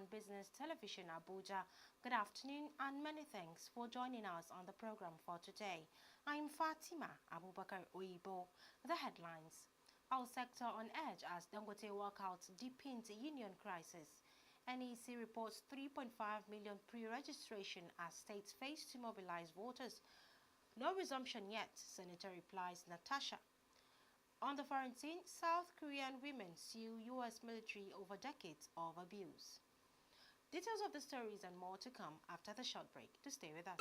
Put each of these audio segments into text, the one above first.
and Business Television Abuja. Good afternoon and many thanks for joining us on the program for today. I'm Fatima Abubakar Oyibo. The headlines. Our sector on edge as Dangote walkouts deepens union crisis. NEC reports 3.5 million pre-registration as states face to mobilize voters. No resumption yet, Senator replies Natasha. On the foreign scene, South Korean women sue U.S. military over decades of abuse. Details of the stories and more to come after the short break. To stay with us.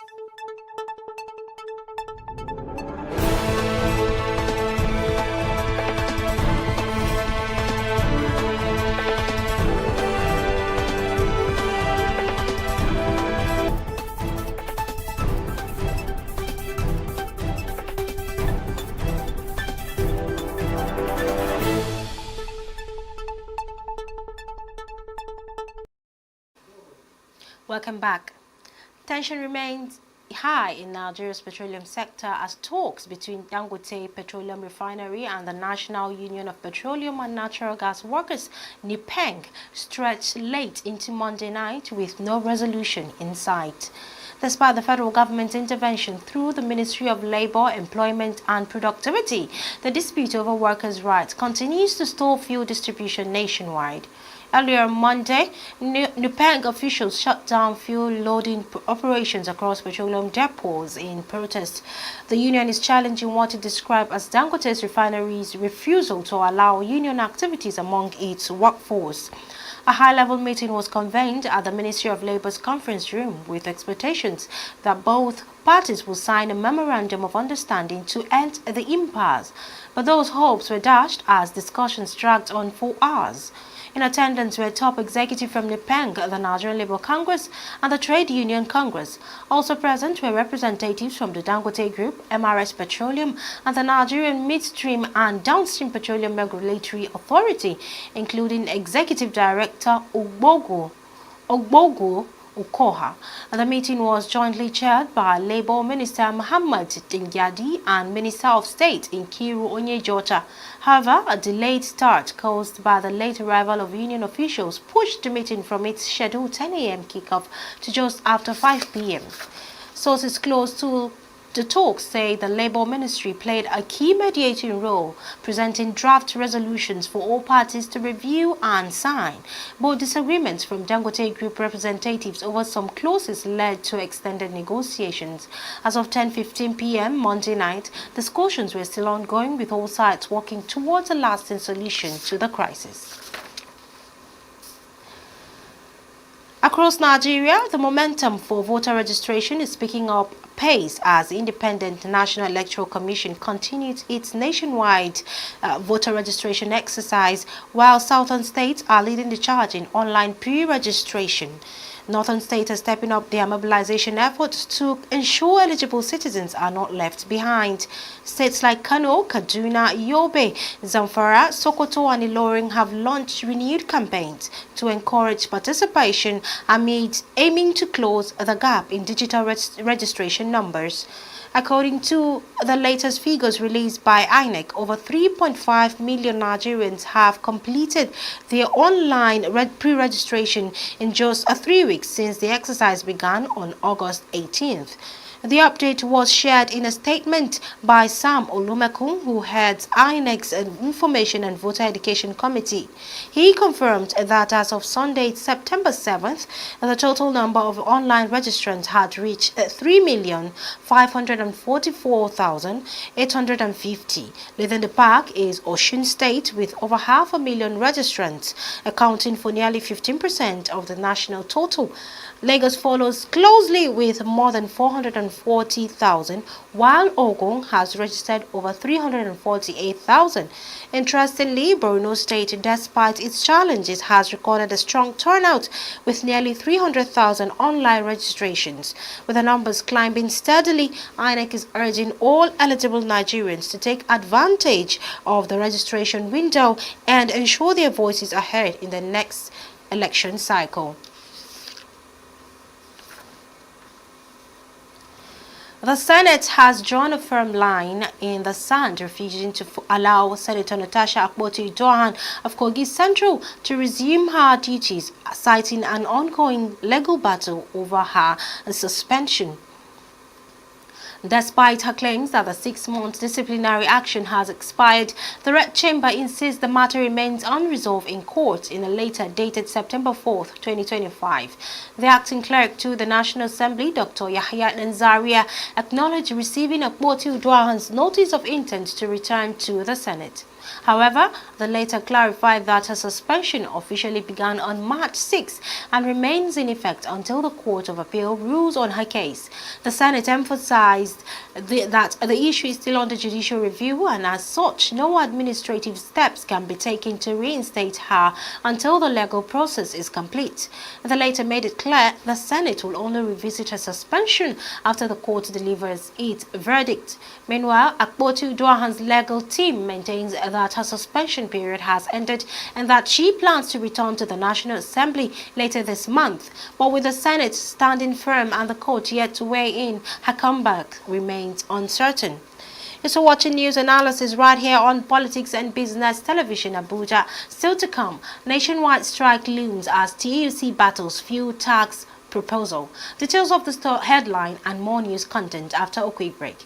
Welcome back. Tension remains high in Nigeria's petroleum sector as talks between Dangote Petroleum Refinery and the National Union of Petroleum and Natural Gas Workers, Nupeng, stretched late into Monday night with no resolution in sight. Despite the federal government's intervention through the Ministry of Labor, Employment and Productivity, the dispute over workers' rights continues to stall fuel distribution nationwide. Earlier Monday, Nupeng officials shut down fuel loading operations across petroleum depots in protest. The union is challenging what it described as Dangote's refinery's refusal to allow union activities among its workforce. A high-level meeting was convened at the Ministry of Labor's conference room with expectations that both parties will sign a memorandum of understanding to end the impasse. But those hopes were dashed as discussions dragged on for hours. In attendance were top executives from Nupeng, the Nigerian Labour Congress, and the Trade Union Congress. Also present were representatives from the Dangote Group, MRS Petroleum, and the Nigerian Midstream and Downstream Petroleum Regulatory Authority, including Executive Director Ogbogu Ukoha. The meeting was jointly chaired by Labour Minister Muhammad Dingyadi and Minister of State Nkiru Onyejota. However, a delayed start caused by the late arrival of union officials pushed the meeting from its scheduled 10 a.m. kickoff to just after 5 p.m. Sources close to the talks say the Labour Ministry played a key mediating role, presenting draft resolutions for all parties to review and sign. But disagreements from Dangote Group representatives over some clauses led to extended negotiations. As of 10:15 p.m. Monday night, discussions were still ongoing, with all sides working towards a lasting solution to the crisis. Across Nigeria, the momentum for voter registration is picking up pace as the Independent National Electoral Commission continues its nationwide voter registration exercise, while southern states are leading the charge in online pre-registration. Northern states are stepping up their mobilization efforts to ensure eligible citizens are not left behind. States like Kano, Kaduna, Yobe, Zamfara, Sokoto and Ilorin have launched renewed campaigns to encourage participation amid aiming to close the gap in digital registration numbers. According to the latest figures released by INEC, over 3.5 million Nigerians have completed their online pre-registration in just 3 weeks since the exercise began on August 18th. The update was shared in a statement by Sam Olumekun, who heads INEC's Information and Voter Education Committee. He confirmed that as of Sunday, September 7th, the total number of online registrants had reached 3,544,850. Leading the pack is Osun State with over 500,000 registrants, accounting for nearly 15% of the national total. Lagos follows closely with more than 440,000, while Ogun has registered over 348,000. Interestingly, Borno State, despite its challenges, has recorded a strong turnout with nearly 300,000 online registrations. With the numbers climbing steadily, INEC is urging all eligible Nigerians to take advantage of the registration window and ensure their voices are heard in the next election cycle. The Senate has drawn a firm line in the sand, refusing to allow Senator Natasha Akpoti-Uduaghan of Kogi Central to resume her duties, citing an ongoing legal battle over her suspension. Despite her claims that the 6-month disciplinary action has expired, the Red Chamber insists the matter remains unresolved in court in a letter dated September 4, 2025. The acting clerk to the National Assembly, Dr. Yahya Nanzaria, acknowledged receiving Akpoti-Uduaghan's notice of intent to return to the Senate. However, the letter clarified that her suspension officially began on March 6 and remains in effect until the Court of Appeal rules on her case. The Senate emphasized that the issue is still under judicial review, and as such, no administrative steps can be taken to reinstate her until the legal process is complete. The letter made it clear the Senate will only revisit her suspension after the court delivers its verdict. Meanwhile, Akpoti-Uduaghan's legal team maintains that her suspension period has ended and that she plans to return to the National Assembly later this month. But with the Senate standing firm and the court yet to weigh in, her comeback remains uncertain. You're still watching news analysis right here on Politics and Business Television Abuja. Still to come, nationwide strike looms as TUC battles fuel tax proposal. Details of the headline and more news content after a quick break.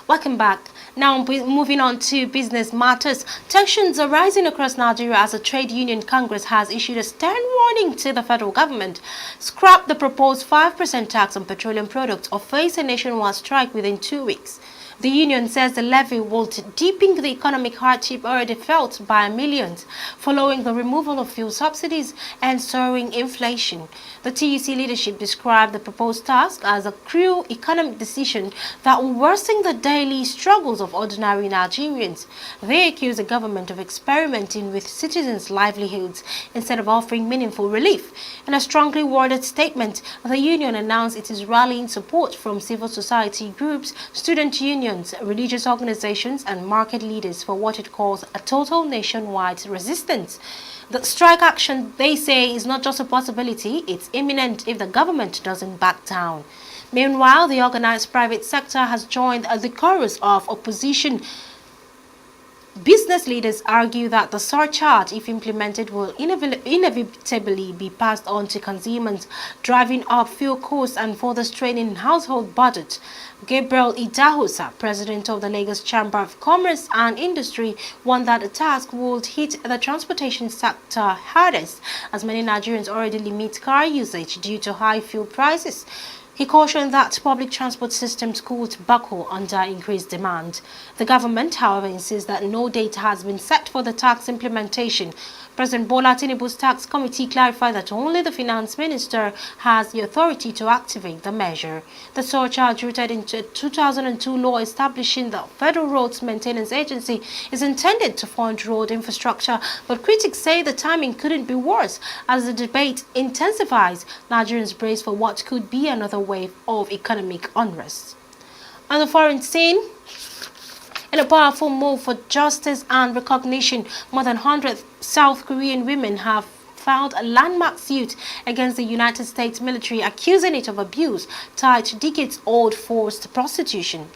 Welcome back. Now moving on to business matters. Tensions are rising across Nigeria as the Trade Union Congress has issued a stern warning to the federal government. Scrap the proposed 5% tax on petroleum products or face a nationwide strike within 2 weeks. The union says the levy will deepen the economic hardship already felt by millions following the removal of fuel subsidies and soaring inflation. The TUC leadership described the proposed task as a cruel economic decision that will worsen the daily struggles of ordinary Nigerians. They accuse the government of experimenting with citizens' livelihoods instead of offering meaningful relief. In a strongly worded statement, the union announced it is rallying support from civil society groups, student unions, religious organizations, and market leaders for what it calls a total nationwide resistance. The strike action, they say, is not just a possibility, it's imminent if the government doesn't back down. Meanwhile, the organized private sector has joined the chorus of opposition. Business leaders argue that the surcharge, if implemented, will inevitably be passed on to consumers, driving up fuel costs and further straining household budgets. Gabriel Idahosa, president of the Lagos Chamber of Commerce and Industry, warned that the task would hit the transportation sector hardest, as many Nigerians already limit car usage due to high fuel prices. He cautioned that public transport systems could buckle under increased demand. The government, however, insists that no date has been set for the tax implementation. President Bola Tinubu's tax committee clarified that only the finance minister has the authority to activate the measure. The surcharge, rooted in a 2002 law establishing the Federal Roads Maintenance Agency, is intended to fund road infrastructure, but critics say the timing couldn't be worse as the debate intensifies. Nigerians brace for what could be another wave of economic unrest. On the foreign scene, in a powerful move for justice and recognition, more than 100 South Korean women have filed a landmark suit against the United States military, accusing it of abuse tied to decades-old forced prostitution.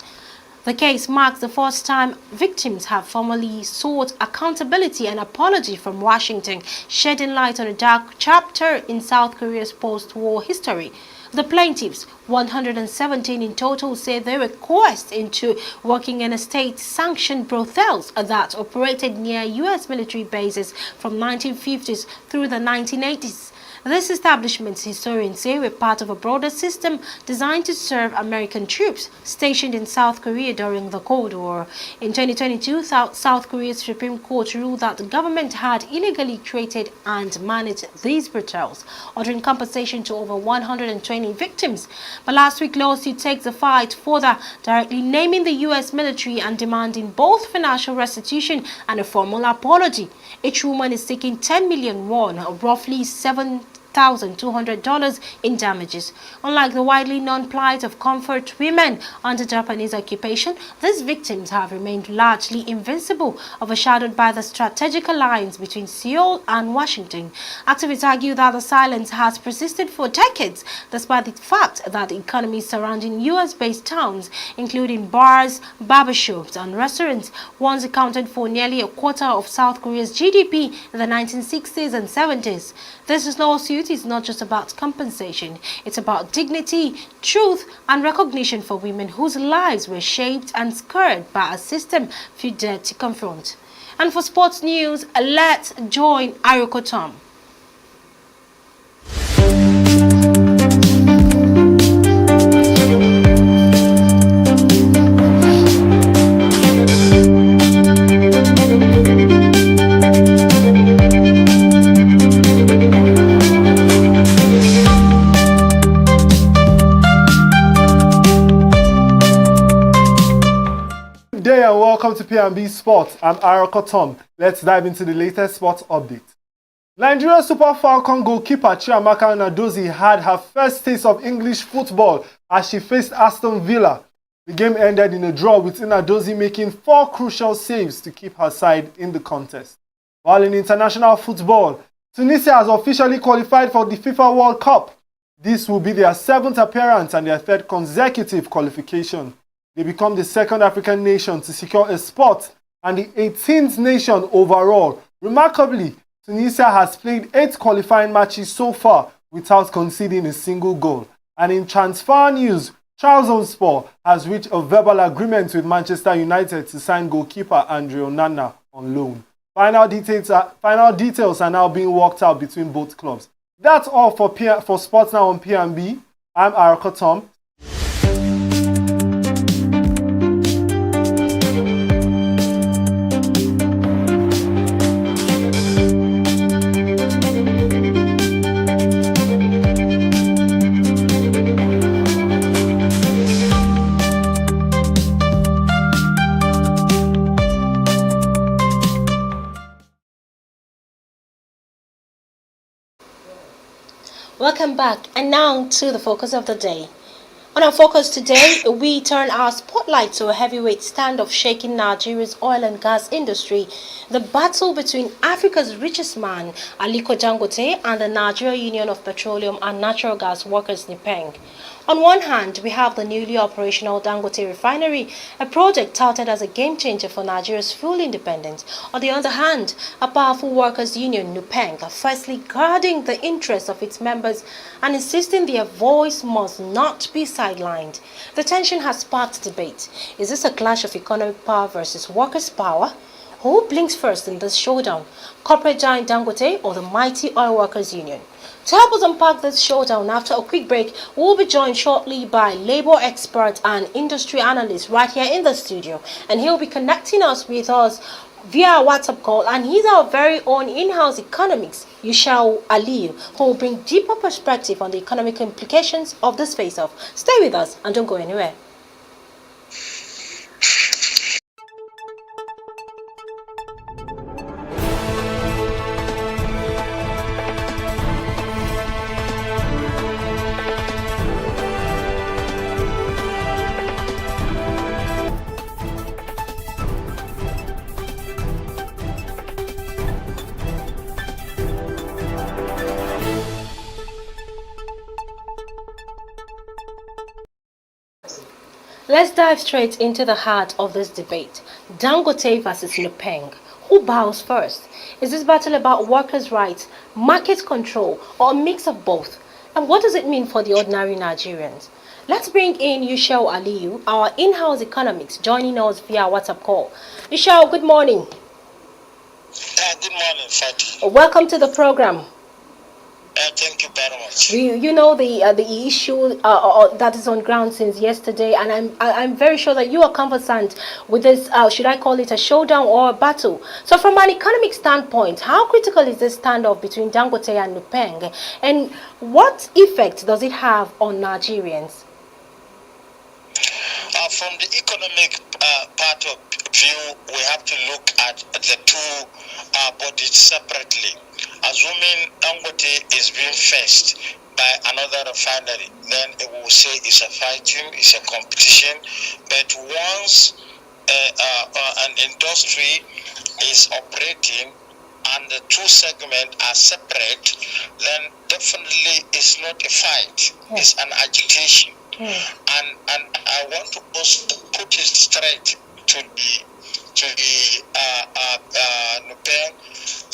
The case marks the first time victims have formally sought accountability and apology from Washington, shedding light on a dark chapter in South Korea's post-war history. The plaintiffs, 117 in total, say they were coerced into working in a state-sanctioned brothels that operated near U.S. military bases from 1950s through the 1980s. These establishments, historians say, were part of a broader system designed to serve American troops stationed in South Korea during the Cold War. In 2022, South Korea's Supreme Court ruled that the government had illegally created and managed these brothels, ordering compensation to over 120 victims. But last week's lawsuit takes the fight further, directly naming the U.S. military and demanding both financial restitution and a formal apology. Each woman is seeking 10 million won, roughly $7,200 in damages. Unlike the widely known plight of comfort women under Japanese occupation, these victims have remained largely invincible, overshadowed by the strategic alliance between Seoul and Washington. Activists argue that the silence has persisted for decades, despite the fact that the economies surrounding U.S.-based towns, including bars, barbershops, and restaurants, once accounted for nearly a quarter of South Korea's GDP in the 1960s and 70s. This lawsuit is not just about compensation. It's about dignity, truth, and recognition for women whose lives were shaped and scarred by a system few dared to confront. And for sports news, let's join Ayoko Tom. Good day and welcome to P&B Sports. I'm Ayoko Tom. Let's dive into the latest sports update. Nigeria Super Falcon goalkeeper Chiamaka Nnadozie had her first taste of English football as she faced Aston Villa. The game ended in a draw, with Nnadozie making 4 crucial saves to keep her side in the contest. While in international football, Tunisia has officially qualified for the FIFA World Cup. This will be their 7th appearance and their 3rd consecutive qualification. They become the 2nd African nation to secure a spot and the 18th nation overall. Remarkably, Tunisia has played 8 qualifying matches so far without conceding a single goal. And in transfer news, Trabzonspor has reached a verbal agreement with Manchester United to sign goalkeeper Andre Onana on loan. Final details are now being worked out between both clubs. That's all for Sports Now on P&B. I'm Ayoko Tom. Welcome back, and now to the focus of the day. On our focus today, we turn our spotlight to a heavyweight standoff shaking Nigeria's oil and gas industry, the battle between Africa's richest man, Aliko Dangote, and the Nigeria Union of Petroleum and Natural Gas Workers, Nupeng. On one hand, we have the newly operational Dangote refinery, a project touted as a game changer for Nigeria's fuel independence. On the other hand, a powerful workers' union, Nupeng, firstly guarding the interests of its members and insisting their voice must not be sidelined. The tension has sparked debate. Is this a clash of economic power versus workers' power? Who blinks first in this showdown? Corporate giant Dangote or the mighty oil workers' union? To help us unpack this showdown after a quick break, we'll be joined shortly by labor expert and industry analyst right here in the studio. And he'll be connecting us with us via a WhatsApp call, and he's our very own in-house economics, Yushau Aliyu, who will bring deeper perspective on the economic implications of this face-off. Stay with us and don't go anywhere. Let's dive straight into the heart of this debate. Dangote versus Nupeng. Who bows first? Is this battle about workers' rights, market control, or a mix of both? And what does it mean for the ordinary Nigerians? Let's bring in Yushau Aliyu, our in-house economics, joining us via WhatsApp call. Yushau, good morning. Good morning, Fatih. Welcome to the program. Thank you very much. You know the issue that is on ground since yesterday, and I'm very sure that you are conversant with this. Should I call it a showdown or a battle? So, from an economic standpoint, how critical is this standoff between Dangote and Nupeng, and what effect does it have on Nigerians? From the economic part of view, we have to look at the two bodies separately. Assuming Dangote is being faced by another refinery, then we will say it's a fighting, it's a competition. But once an industry is operating and the two segments are separate, then definitely it's not a fight, it's an agitation. And I want to also put it straight to the Nupeng,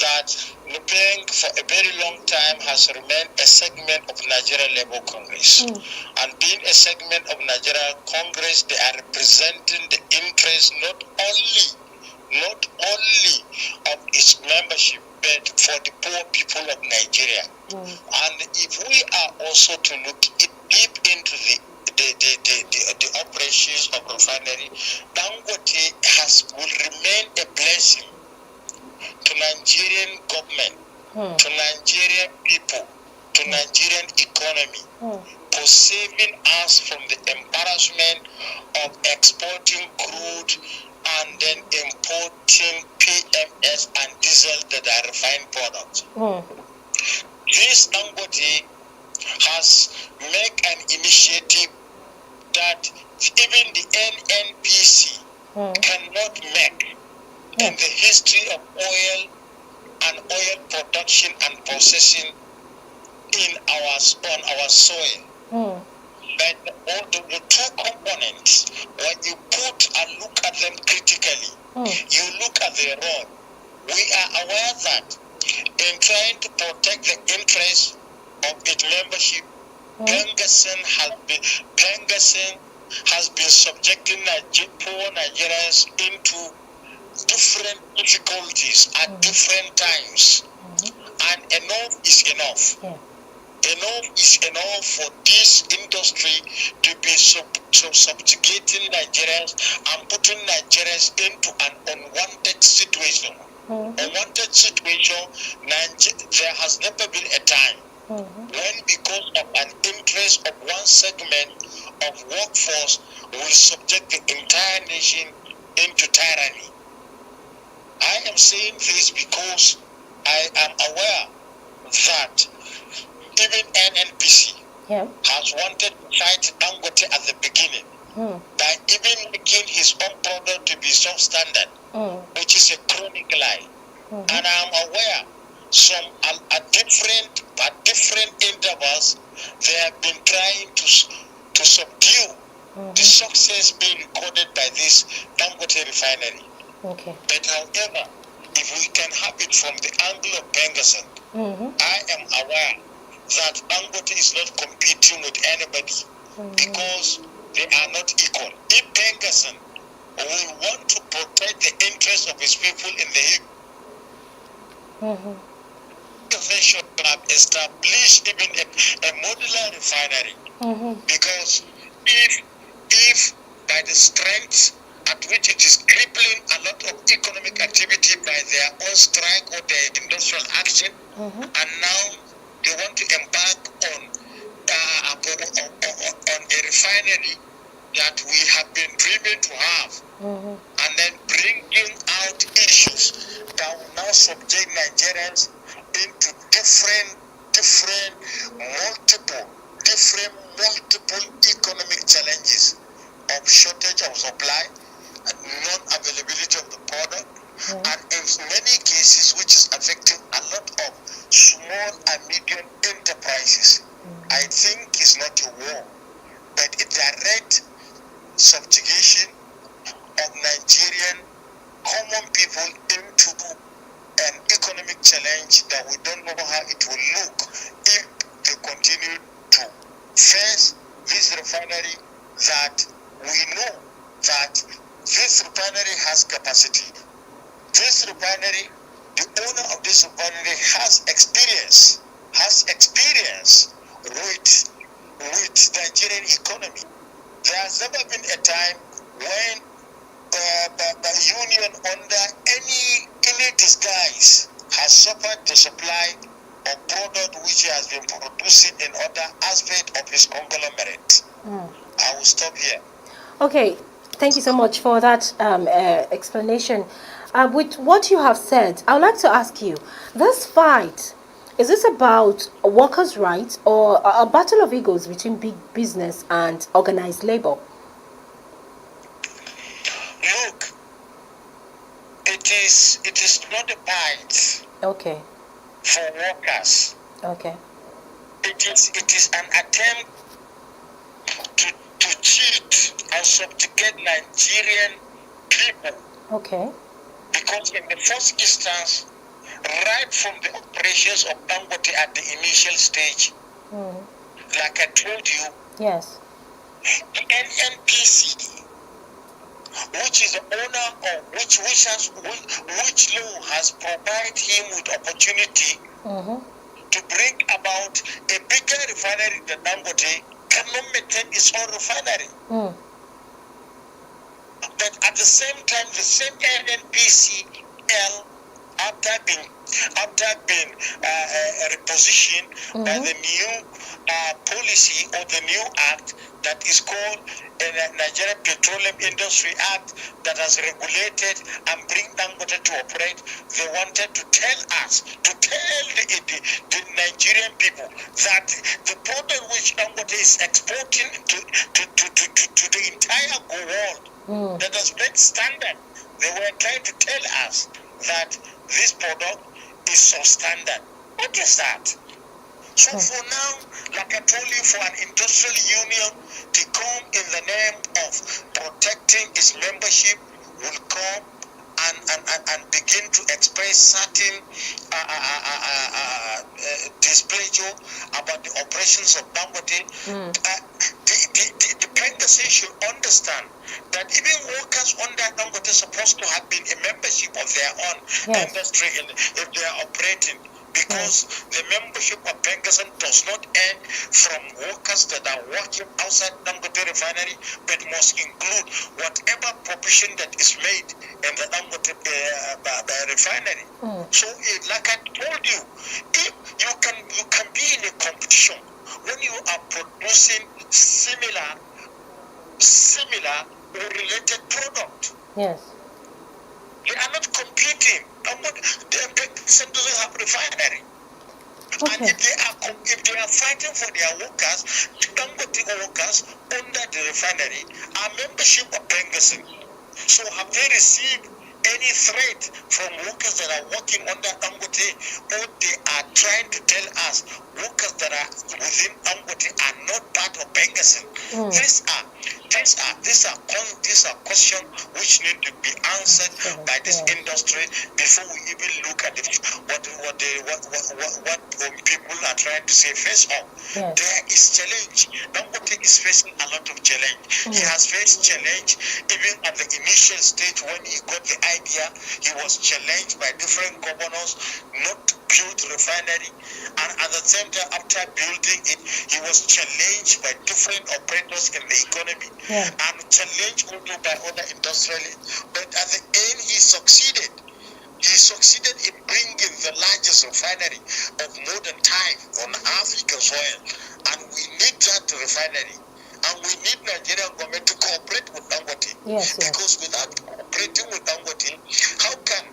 that Nupeng for a very long time has remained a segment of Nigeria Labour Congress. And being a segment of Nigeria Congress, they are representing the interest not only of its membership, but for the poor people of Nigeria. And if we are also to look deep into the operations of refinery, Dangote will remain a blessing to Nigerian government, to Nigerian people, to Nigerian economy, for saving us from the embarrassment of exporting crude and then importing PMS and diesel that are refined products. This Dangote has made an initiative that even the NNPC cannot make in the history of oil and oil production and processing on our soil. But all the two components, when you put and look at them critically, you look at the road. We are aware that in trying to protect the interests of its membership, Pengasen has been subjecting poor Nigerians into different difficulties at different times. And enough is enough. Enough is enough for this industry to be subjugating Nigerians and putting Nigerians into an unwanted situation. Unwanted situation, there has never been a time when, because of an interest of one segment of workforce, will subject the entire nation into tyranny. I am saying this because I am aware that even NNPC has wanted to fight Dangote at the beginning by even making his own product to be substandard, which is a chronic lie. And I am aware some at different intervals they have been trying to subdue the success being recorded by this Dangote refinery. But however, if we can have it from the angle of Pengasen, I am aware that Dangote is not competing with anybody because they are not equal. If Pengasen will want to protect the interests of his people in the should have established even a modular refinery, because if by the strength at which it is crippling a lot of economic activity by their own strike or their industrial action, and now they want to embark on a refinery that we have been dreaming to have, and then bringing out issues that will now subject Nigerians into multiple economic challenges of shortage of supply, and non-availability of the product, and in many cases which is affecting a lot of small and medium enterprises. I think it's not a war, but a direct subjugation of Nigerian common people into an economic challenge that we don't know how it will look if they continue to face this refinery, that we know that this refinery has capacity. This refinery, the owner of this refinery has experience has experience with the Nigerian economy. There has never been a time when the union under any disguise has suffered the supply of product which he has been producing in other aspects of his conglomerate. I will stop here. Okay, thank you so much for that explanation. With what you have said, I would like to ask you, this fight, is this about workers' rights or a battle of egos between big business and organized labor? Look, it is not a fight. Okay. For workers. Okay. It is an attempt to cheat and subjugate Nigerian people. Okay. Because in the first instance, right from the operations of Dangote at the initial stage, like I told you, yes, the NNPC, which is the owner of which law has provided him with opportunity to bring about a bigger refinery than Dangote, cannot maintain its own refinery. But at the same time, the same NNPCL, after being repositioned by the new policy or the new act that is called Nigerian Petroleum Industry Act, that has regulated and bring Dangote to operate, they wanted to tell us, to tell the Nigerian people that the product which Dangote is exporting to the entire world, that has been standard, they were trying to tell us that this product is substandard. What is that? So for now, like I told you, for an industrial union to come in the name of protecting its membership will come and begin to express certain displeasure about the operations of Dangote. The Pengassi should understand that even workers under Dangote are supposed to have been a membership of their own industry if they are operating. Because the membership of Pengassi does not end from workers that are working outside Dangote refinery, but must include whatever provision that is made in the Dangote refinery. So, like I told you, if you can be in a competition when you are producing similar or related product. Yes. They are not competing. Pengassi doesn't have refinery. Okay. And if they are fighting for their workers, Dangote workers under the refinery are membership of Pengassi. So have they received any threat from workers that are working under Dangote, or they are trying to tell us workers that are within Dangote are not part of Pengassi? These are questions which need to be answered by this industry before we even look at what people are trying to say face on. There is challenge. Dangote is facing a lot of challenge. He has faced challenge even at the initial stage when he got the idea. He was challenged by different governors not to build refinery, and at the same time after building it, he was challenged by different operators in the economy and challenged also by other industrialists. But at the end, he succeeded. He succeeded in bringing the largest refinery of modern time on African soil, and we need that refinery. And we need Nigerian government to cooperate with Dangote. Because without cooperating with Dangote, how can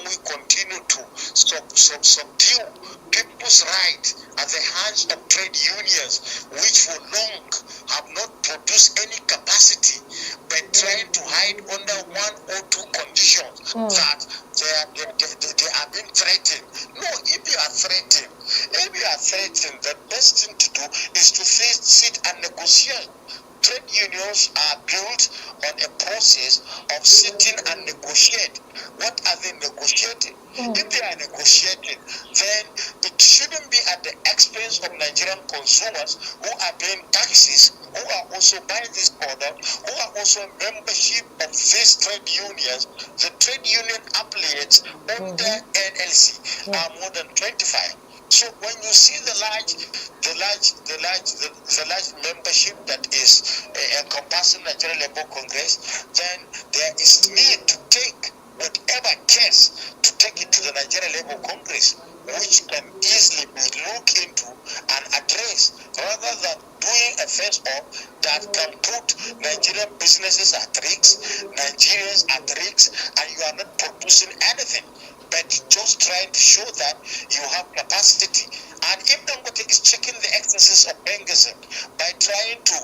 we continue to subdue people's rights at the hands of trade unions, which for long have not produced any capacity, but trying to hide under one or two conditions that they are being threatened. No, if you are threatened, the best thing to do is to sit and negotiate. Trade unions are built on a process of sitting and negotiate. What are they negotiating? If they are negotiating, then it shouldn't be at the expense of Nigerian consumers who are paying taxes, who are also buying this product, who are also membership of these trade unions. The trade union affiliates under NLC are more than 25. So when you see the large membership that is encompassing Nigeria Labour Congress, then there is need to take whatever case to take it to the Nigeria Labour Congress, which can easily be looked into and addressed, rather than doing a face-off that can put Nigerian businesses at risk, Nigerians at risk, and you are not producing anything, but just trying to show that you have capacity. And if Dangote is checking the excesses of Bengason by trying to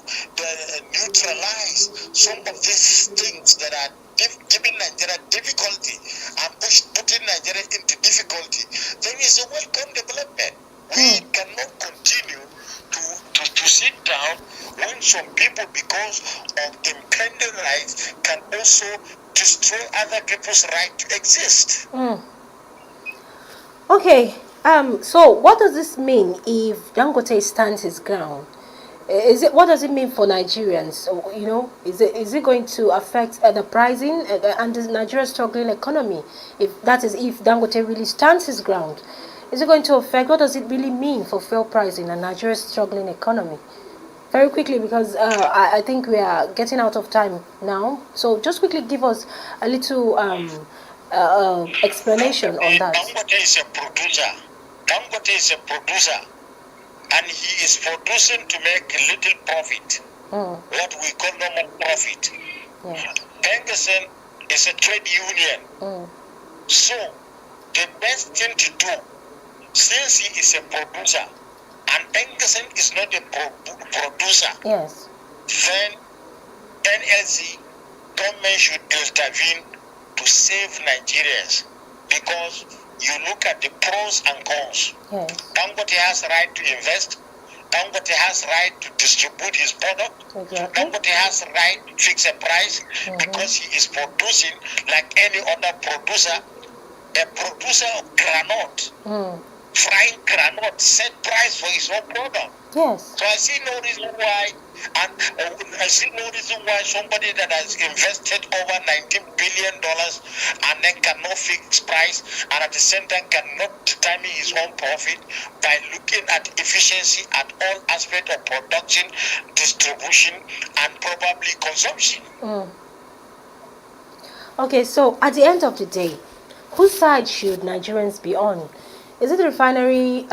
neutralize some of these things that are giving Nigeria difficulty and putting Nigeria into difficulty, then it's a welcome development. We cannot continue to sit down when some people, because of impending rights, can also destroy other people's right to exist. Okay, so what does this mean if Dangote stands his ground? What does it mean for Nigerians? You know, is it going to affect the pricing and the Nigeria's struggling economy? If Dangote really stands his ground, is it going to affect? What does it really mean for fuel pricing and Nigeria's struggling economy? Very quickly, because I think we are getting out of time now. So just quickly give us a little explanation on that. Dangote is a producer. Dangote is a producer, and he is producing to make a little profit, what we call normal profit. Bengason is a trade union. So the best thing to do, since he is a producer, and Bengason is not a producer, Yes. then NLC government should intervene to save Nigerians, because you look at the pros and cons. Yes. Dangote has right to invest. Dangote has right to distribute his product. Exactly. Dangote has right to fix a price because he is producing like any other producer. A producer of granite, frying granite, set price for his own product. Yes. So I see no reason why, somebody that has invested over $19 billion and then cannot fix price, and at the same time cannot determine his own profit by looking at efficiency at all aspects of production, distribution, and probably consumption. Okay, so at the end of the day, whose side should Nigerians be on? Is it the refinery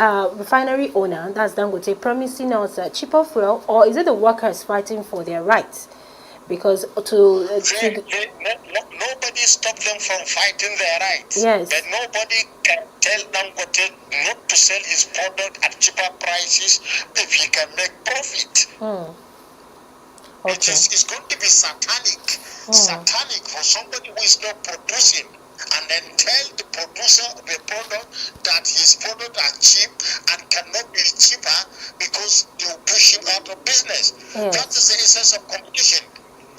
owner, that's Dangote, promising us cheaper fuel, or is it the workers fighting for their rights? Because nobody stopped them from fighting their rights. Yes. But nobody can tell Dangote not to sell his product at cheaper prices if he can make profit. Okay. It's going to be satanic for somebody who is not producing, and then tell the producer of a product that his product are cheap and cannot be cheaper because they will push him out of business. Yes. That is the essence of competition.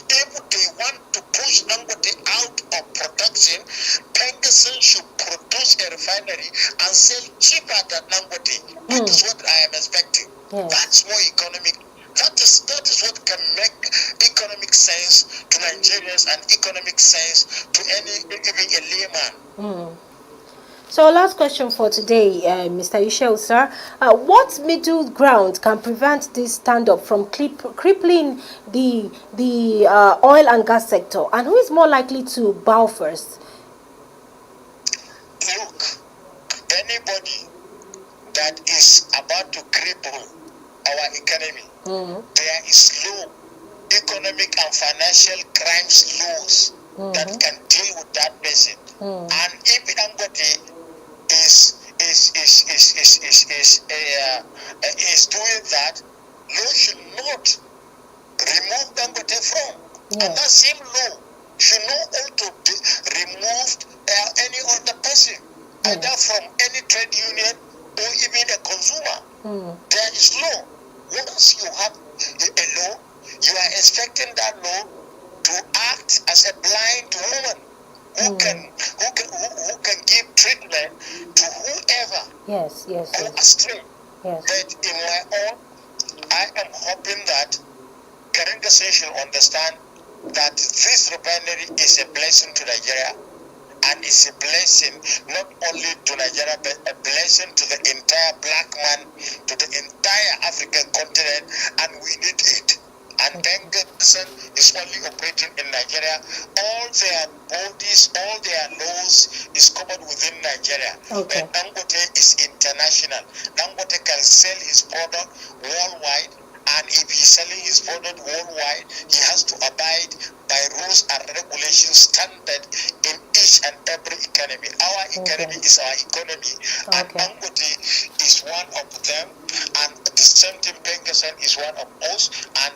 If they want to push Dangote out of production, Bengason should produce a refinery and sell cheaper than Dangote. That is what I am expecting. Yes. That's more economic. That is what can make economic sense to Nigerians and economic sense to even a layman. So last question for today, Mr. Ishel, sir. What middle ground can prevent this stand-up from crippling the oil and gas sector? And who is more likely to bow first? Look, anybody that is about to cripple our economy, there is law, economic and financial crimes laws that can deal with that person. And if Dangote is doing that, law should not remove Dangote from. And that same law should not also remove any other person, either from any trade union or even a consumer. There is law. Once you have a law, you are expecting that law to act as a blind woman who can give treatment to whoever go astray. Yes. But in my own, I am hoping that Bengason should understand that this refinery is a blessing to Nigeria, and it's a blessing not only to Nigeria but a blessing to the entire black man, to the entire African continent, and we need it. And Dangote is only operating in Nigeria. All their bodies, all their laws is covered within Nigeria. Okay. But Dangote is international. Dangote can sell his product worldwide, and if he's selling his product worldwide, he has to abide by rules and regulations standard in each and every economy. Our economy is our economy, and Dangote is one of them, and the same thing Bengasan is one of us, and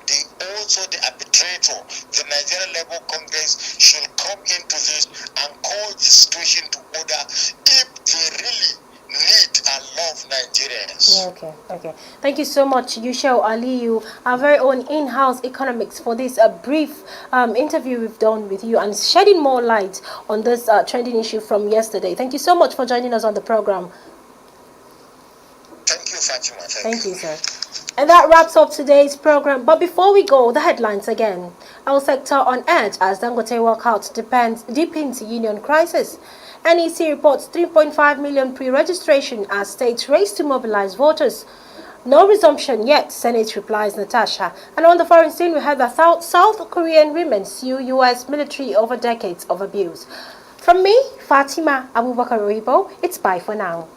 also the arbitrator, the Nigerian Labour Congress, should come into this and call the situation to order if they really need and love Nigerians. Okay. Thank you so much, Yushel Aliyu, our very own in-house economics, for this brief interview we've done with you and shedding more light on this trending issue from yesterday. Thank you so much for joining us on the program. Thank you, Fatima. Thank you, sir. And that wraps up today's program. But before we go, the headlines again. Our sector on edge as Dangote walkout deepens union crisis. NEC reports 3.5 million pre-registration as states race to mobilize voters. No resumption yet, Senate replies Natasha. And on the foreign scene, we heard that South Korean women sue U.S. military over decades of abuse. From me, Fatima Abubakar Ribo, it's bye for now.